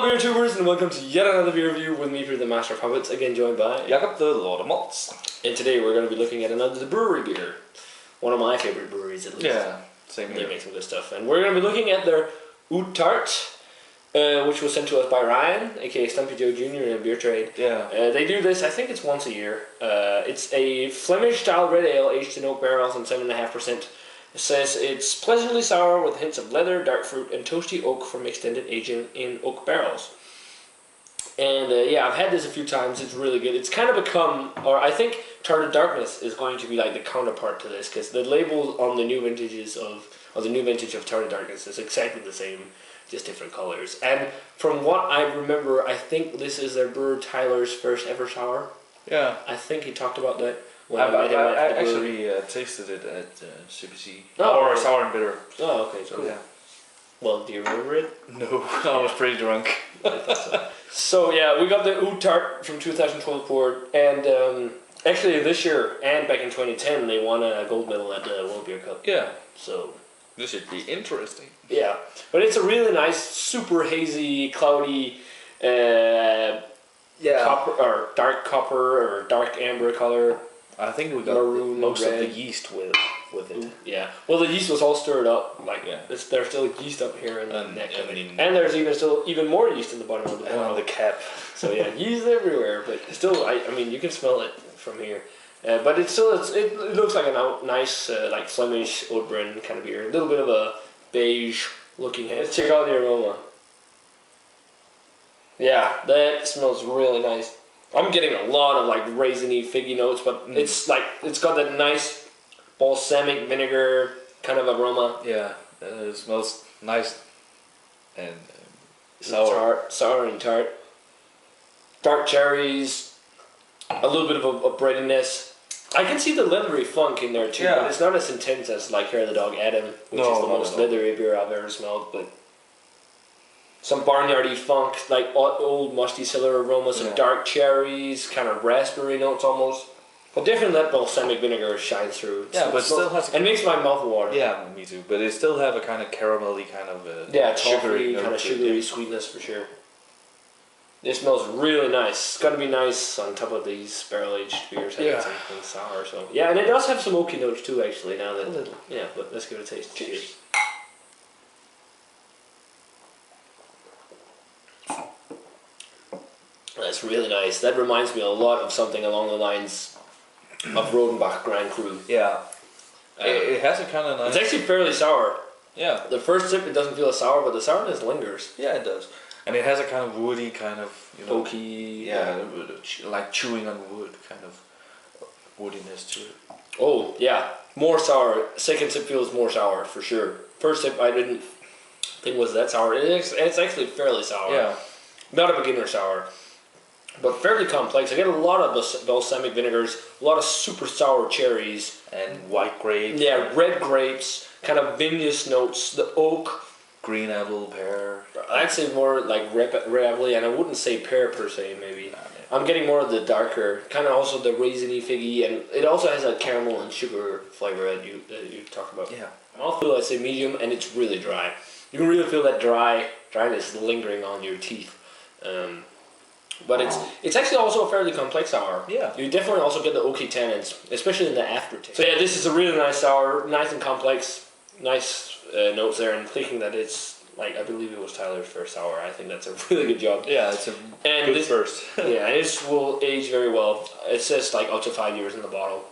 Hello beer tubers and welcome to yet another beer review with me, the Master of Habits, again joined by Jacob, the Lord of Malts. And today we're going to be looking at another Bruery beer. One of my favorite breweries at least. Yeah, same here. They make some good stuff. And we're going to be looking at their Oude Tart, which was sent to us by Ryan, aka Stumpy Joe Jr. in Beer Trade. Yeah. They do this, I think it's once a year. It's a Flemish style red ale aged in oak barrels and 7.5%. It says it's pleasantly sour with hints of leather, dark fruit, and toasty oak from extended aging in oak barrels. And yeah, I've had this a few times. It's really good. It's kind of become, or I think Tart of Darkness is going to be like the counterpart to this, because the label on the new vintages of the new vintage of Tart of Darkness is exactly the same, just different colors. And from what I remember, I think this is their brewer Tyler's first ever sour. Yeah. I think he talked about that. I actually tasted it at CBC. Oh, sour and bitter. Oh, okay, cool. Yeah. Well, do you remember it? No, I was pretty drunk. So yeah, we got the Oude Tart from 2012 board, and actually this year and back in 2010 they won a gold medal at the World Beer Cup. Yeah. So this should be interesting. Yeah, but it's a really nice, super hazy, cloudy, copper or dark copper or dark amber color. I think we got maroon, most red. of the yeast with it. Yeah. Well, the yeast was all stirred up. Like yeah. There's still yeast up here in the neck, and there's even more yeast in the bottom of the bottle. On the cap. So yeah, yeast everywhere. But still, I mean, you can smell it from here. But it looks like a nice like Flemish oat brand kind of beer. A little bit of a beige looking head. Let's check out the aroma. Yeah, that smells really nice. I'm getting a lot of like raisiny, figgy notes, but it's got that nice balsamic vinegar kind of aroma. Yeah, it smells nice and sour. Sour and tart. Dark cherries, a little bit of a breadiness. I can see the leathery funk in there too, but it's not as intense as like Hair of the Dog Adam, which is the most leathery beer I've ever smelled. But some barnyardy funk, like old musty cellar aroma, some dark cherries, kind of raspberry notes almost. But definitely that balsamic vinegar shines through. But it still has and makes my mouth water. Yeah, me too. But it still have a kind of caramelly kind of sugary kind of sugary sweetness for sure. It smells really nice. It's got to be nice on top of these barrel aged beers having something sour. So yeah, and it does have some oaky notes too. Actually, now that but let's give it a taste. Cheers. That's really nice. That reminds me a lot of something along the lines of Rodenbach Grand Cru. Yeah. It has a kind of nice... It's actually fairly sour. Yeah. The first sip, it doesn't feel as sour, but the sourness lingers. Yeah, it does. And it has a kind of woody, kind of, oaky... Yeah, like chewing on wood, kind of woodiness to it. Oh, yeah. More sour. Second sip feels more sour, for sure. First sip, I didn't think was that sour. It's actually fairly sour. Yeah. Not a beginner sour. But fairly complex. I get a lot of balsamic vinegars, a lot of super sour cherries. And white grapes. Yeah, red grapes, kind of vinous notes, the oak. Green apple, pear. I'd say more like red apple, and I wouldn't say pear per se, maybe. I'm getting more of the darker, kind of also the raisiny, figgy, and it also has a caramel and sugar flavor that you talked about. Yeah. Mouthfeel, I'd say medium, and it's really dry. You can really feel that dryness lingering on your teeth. But it's actually also a fairly complex sour. Yeah. You definitely also get the oaky tannins, especially in the aftertaste. So yeah, this is a really nice sour, nice and complex, nice notes there, and thinking that it's, like, I believe it was Tyler's first sour. I think that's a really good job. Yeah, it's a good first. Yeah, and this will age very well. It says like up to 5 years in the bottle.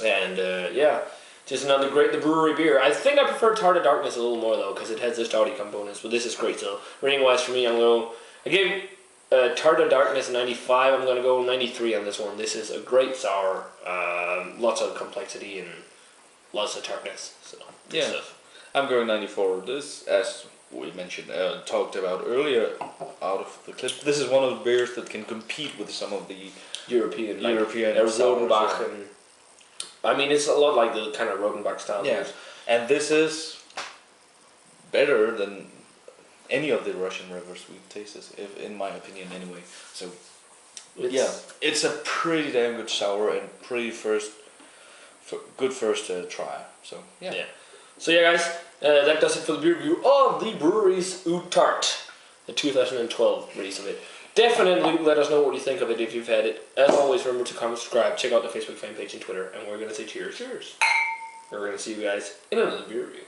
And just another great Bruery beer. I think I prefer Tart of Darkness a little more though, because it has the stouty components, but this is great. So rating wise for me, I gave Tart of Darkness 95. I'm going to go 93 on this one. This is a great sour. Lots of complexity and lots of tartness. So good stuff. I'm going 94. This, as we mentioned, talked about earlier out of the clip, this is one of the beers that can compete with some of the European Rodenbach, and I mean it's a lot like the kind of Rodenbach style beers. And this is better than any of the Russian rivers we've tasted, in my opinion anyway. So it's a pretty damn good sour and pretty good first try. So yeah. So yeah guys, that does it for the beer review of the Bruery's Oude Tart. the 2012 release of it. Definitely let us know what you think of it if you've had it. As always, remember to comment, subscribe, check out the Facebook fan page and Twitter, and we're going to say cheers. Cheers. We're going to see you guys in another beer review.